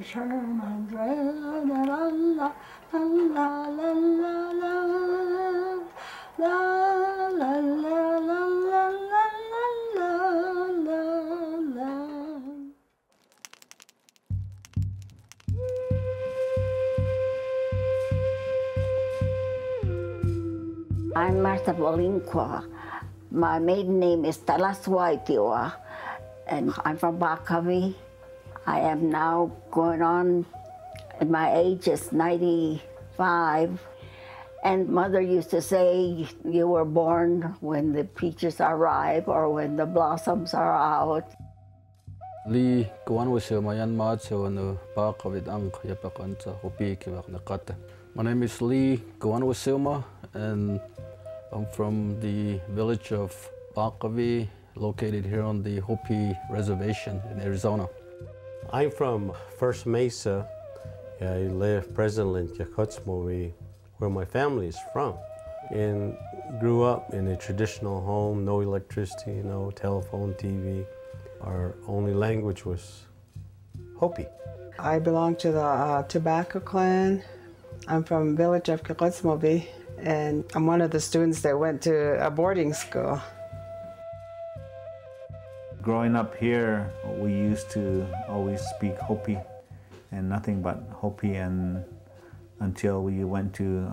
Sherman, la la la la la la la. I'm Martha Bolinqua. My maiden name is Talaswaitiwa, and I'm from Bakavi. I am now going on, my age is 95, and Mother used to say you were born when the peaches are ripe or when the blossoms are out. Li kawan wasa mayan maat sa wano Bakawid ang kayapakan sa Hopi kiwak nakata. My name is Lee Kawanwasilma, and I'm from the village of Bakavi, located here on the Hopi Reservation in Arizona. I'm from First Mesa. I live presently in Yakutsmovi, where my family is from, and grew up in a traditional home, no electricity, no telephone, TV. Our only language was Hopi. I belong to the Tobacco clan. I'm from the village of Yakutsmovi, and I'm one of the students that went to a boarding school. Growing up here, we used to always speak Hopi and nothing but Hopi, and until we went to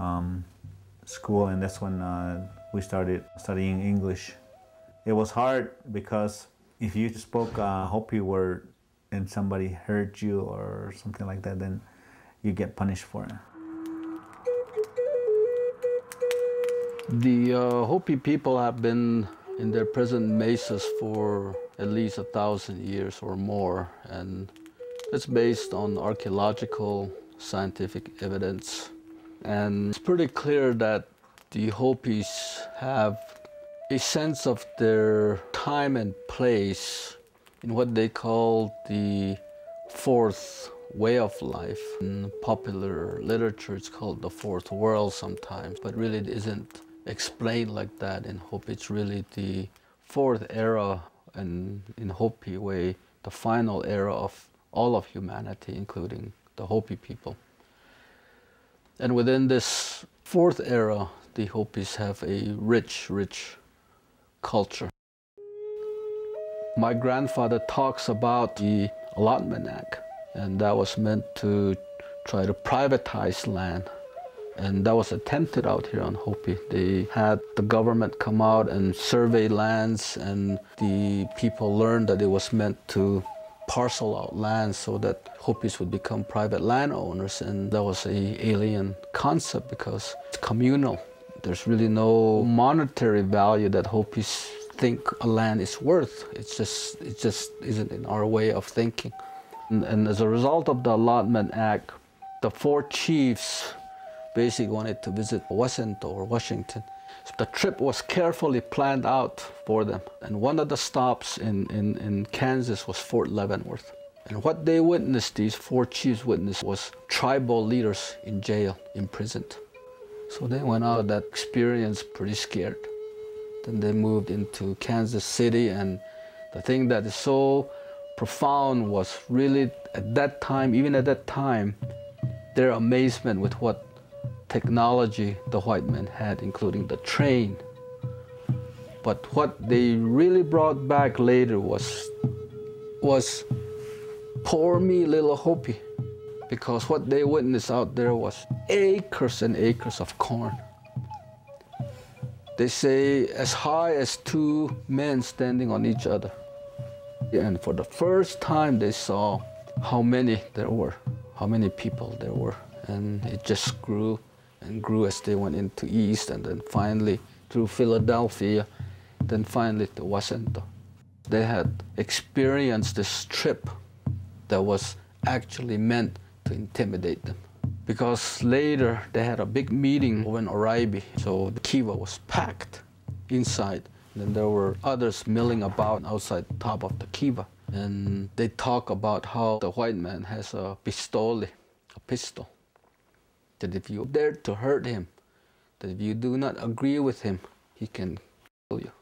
school, and that's when we started studying English. It was hard because if you spoke a Hopi word and somebody hurt you or something like that, then you get punished for it. The Hopi people have been in their present mesas for at least 1,000 years or more, and it's based on archaeological, scientific evidence. And it's pretty clear that the Hopis have a sense of their time and place in what they call the fourth way of life. In popular literature, it's called the fourth world sometimes, but really it isn't explained like that in Hopi. It's really the fourth era, and in Hopi way, the final era of all of humanity, including the Hopi people. And within this fourth era, the Hopis have a rich culture. My grandfather talks about the Allotment Act, and that was meant to try to privatize land. And that was attempted out here on Hopi. They had the government come out and survey lands, and the people learned that it was meant to parcel out land so that Hopis would become private landowners. And that was an alien concept because it's communal. There's really no monetary value that Hopis think a land is worth. It just isn't in our way of thinking. And as a result of the Allotment Act, the 4 chiefs basically wanted to visit Washington or Washington. So the trip was carefully planned out for them. And one of the stops in Kansas was Fort Leavenworth. And what they witnessed, these 4 chiefs witnessed, was tribal leaders in jail, imprisoned. So they went out of that experience pretty scared. Then they moved into Kansas City, and the thing that is so profound was really at that time, even at that time, their amazement with what technology the white men had, including the train. But what they really brought back later was poor me, little Hopi, because what they witnessed out there was acres and acres of corn. They say as high as 2 men standing on each other. And for the first time they saw how many there were, how many people there were. And it just grew and grew as they went into East, and then finally through Philadelphia, then finally to Washington. They had experienced this trip that was actually meant to intimidate them. Because later they had a big meeting over in Oraibi, so the kiva was packed inside. And then there were others milling about outside the top of the kiva. And they talk about how the white man has a pistole, a pistol. That if you dare to hurt him, that if you do not agree with him, he can kill you.